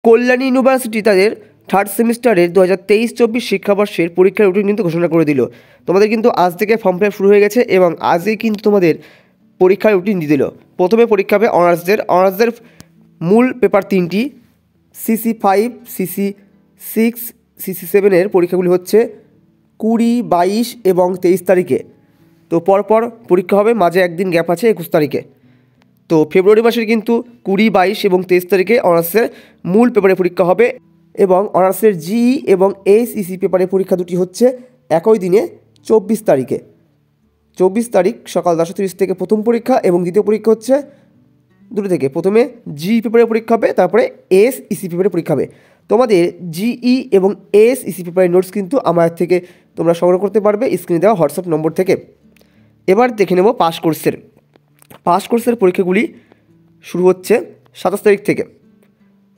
Kalyani university তাদের third সেমিস্টারের 2023-24 শিক্ষাবর্ষের পরীক্ষার রুটিন কিন্তু ঘোষণা করে দিল। তোমাদের কিন্তু আজ থেকে ফর্ম ফিল আপ শুরু হয়ে গেছে এবং আজই কিন্তু তোমাদের পরীক্ষার রুটিন দিয়ে দিল। প্রথমে পরীক্ষা হবে অনার্সদের মূল পেপার 3টি, CC5, CC6, CC7 পরীক্ষাগুলি হচ্ছে 20, 22 এবং 23 তারিখে। তো পরপর পরীক্ষা হবে, মাঝে একদিন গ্যাপ আছে 21 তারিখে। তো ফেব্রুয়ারি মাসের কিন্তু 20, 22 এবং 23 তারিখে অনার্সের মূল পেপারে পরীক্ষা হবে এবং অনার্সের জিই এবং SEC পেপারের পরীক্ষা দুটি হচ্ছে একই দিনে 24 তারিখে। 24 তারিখ সকাল 10:30 থেকে প্রথম পরীক্ষা এবং দ্বিতীয় পরীক্ষা হচ্ছে 2 থেকে। প্রথমে জিই পেপারের পরীক্ষা হবে, তারপরে SEC পেপারের পরীক্ষা হবে। তোমাদের জিই এবং SEC পেপারের নোটস কিন্তু আমার থেকে তোমরা সংগ্রহ করতে পারবে স্ক্রিনে দেওয়া হোয়াটসঅ্যাপ নম্বর থেকে। এবার দেখে নেব পাস কোর্সের পরীক্ষাগুলি শুরু হচ্ছে 27 তারিখ থেকে।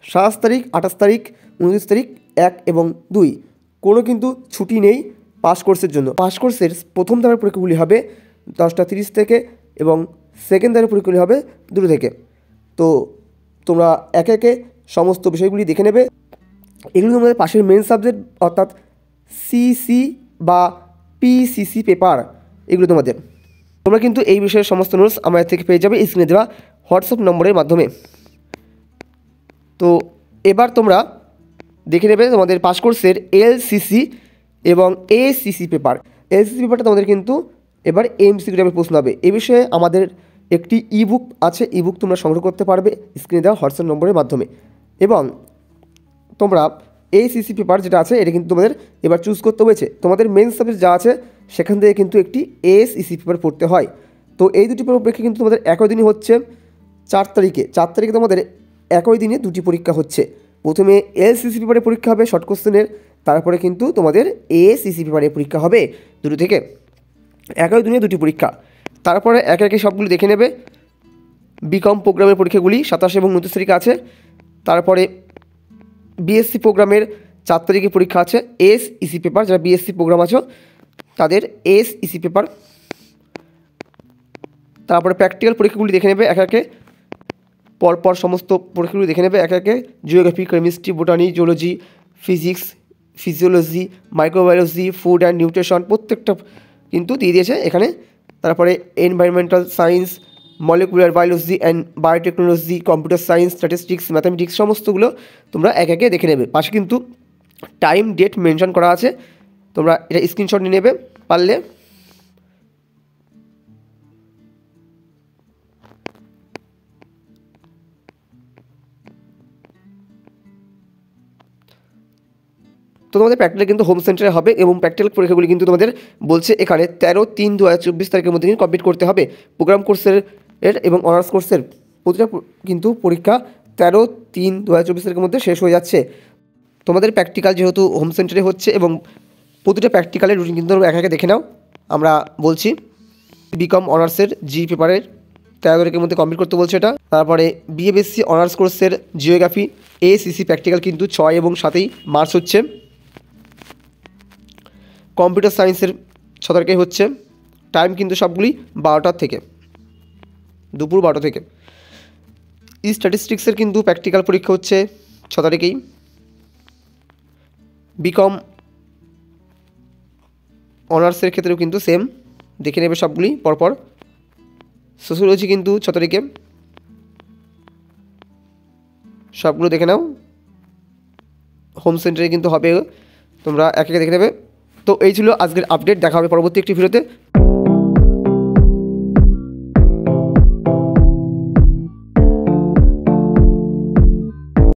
27 তারিখ, 28 তারিখ, 29 তারিখ, 1 এবং 2 কোনো কিন্তু ছুটি নেই পাস কোর্সের জন্য। পাস কোর্সের প্রথম ধাপের পরীক্ষাগুলি হবে 10:30 থেকে এবং সেকেন্ড ধাপের পরীক্ষাগুলি হবে 2 থেকে। তো তোমরা একে একে সমস্ত বিষয়গুলি দেখে নেবে। এগুলো তোমাদের পাশের মেন সাবজেক্ট অর্থাৎ CC বা PCC পেপার, এগুলো তোমরা কিন্তু এই বিষয়ের সমস্ত নোটস আমার থেকে পেয়ে যাবে স্ক্রিনে দেওয়া হোয়াটসঅ্যাপ নম্বরের মাধ্যমে। তো এবার তোমরা দেখে নেবে তোমাদের পাস কোর্সের LCC এবং ACC পেপার। LCC পেপারটা তোমাদের কিন্তু এবার MCQ টাইপের প্রশ্ন হবে। এই বিষয়ে আমাদের একটি ইবুক আছে, ইবুক তোমরা সংগ্রহ করতে পারবে স্ক্রিনে দেওয়া হোয়াটসঅ্যাপ নম্বরের মাধ্যমে। এবং তোমরা ACC পেপার যেটা আছে এটা কিন্তু তোমাদের এবার চুজ করতে হয়েছে। তোমাদের মেন সাবজেক্ট যা আছে সেখান থেকে কিন্তু একটি SEC পেপার পড়তে হয়। তো এই দুটি পরীক্ষা কিন্তু তোমাদের একই দিনই হচ্ছে 4 তারিখে। 4 তারিখে তোমাদের একই দিনে দুটি পরীক্ষা হচ্ছে। প্রথমে LCC পেপারের পরীক্ষা হবে শর্ট কোশ্চেনের, তারপরে কিন্তু তোমাদের ACC পেপারের পরীক্ষা হবে 2 থেকে। একই দিনে দুটি পরীক্ষা। তারপরে একে একে সবগুলি দেখে নেবে। বিকম প্রোগ্রামের পরীক্ষাগুলি 27 এবং 29 তারিখে আছে। তারপরে BSc প্রোগ্রামের 4 তারিখে পরীক্ষা আছে। SEC পেপার, যারা BSc প্রোগ্রাম আছে তাদের SEC পেপার। তারপরে প্র্যাকটিক্যাল পরীক্ষাগুলি দেখে নেবে একে একে, পরপর সমস্ত পরীক্ষাগুলি দেখে নেবে একে একে। Geography, chemistry, botany, zoology, physics, physiology, microbiology, food and nutrition প্রত্যেকটা কিন্তু দিয়ে দিয়েছে এখানে। তারপরে environmental science, molecular biology and biotechnology, computer science, statistics, mathematics সমস্তগুলো তোমরা একে একে দেখে নেবে। পাশে কিন্তু টাইম ডেট মেনশন করা আছে, তোমরা এটা স্ক্রিনশট নিয়ে নেবে পারলে। তো তোমাদের প্র্যাকটিক্যাল কিন্তু হোম সেন্টারে হবে এবং প্র্যাকটিক্যাল পরীক্ষাগুলি কিন্তু তোমাদের বলছে এখানে 13/3/2024 তারিখের মধ্যে কিন্তু কমপ্লিট করতে হবে। প্রোগ্রাম কোর্সের এবং অনার্স কোর্সের প্রতিটা কিন্তু পরীক্ষা 13/3/2024 তারিখের মধ্যে শেষ হয়ে যাচ্ছে। তোমাদের প্র্যাকটিক্যাল যেহেতু হোম সেন্টারে হচ্ছে এবং প্রতিটা প্র্যাকটিক্যালের রুটিন কিন্তু তোমরা একে একে দেখে নাও। আমরা বলছি বিকম অনার্সের জি পেপারের 13 তারিখের মধ্যে কমপ্লিট করতে বলছে এটা। তারপরে BMSc অনার্স কোর্সের জিওগ্রাফি ACC প্র্যাকটিক্যাল কিন্তু 6 এবং 7 মার্চ হচ্ছে। কম্পিউটার সায়েন্সের 6 তারিখে হচ্ছে। টাইম কিন্তু সবগুলি 12টা থেকে, দুপুর 12টা থেকে। স্ট্যাটিস্টিক্সের কিন্তু প্র্যাকটিক্যাল পরীক্ষা হচ্ছে 6 তারিখেই। বিকম অনার্সের ক্ষেত্রেও কিন্তু সেম, দেখে নেবে সবগুলি পরপর। সোশিওলজি কিন্তু 6 তারিখে, সবগুলো দেখে নাও। হোম সেন্টারে কিন্তু হবে, তোমরা একে একে দেখে নেবে। তো এই ছিল আজকের আপডেট, দেখা হবে পরবর্তী একটি ভিডিওতে।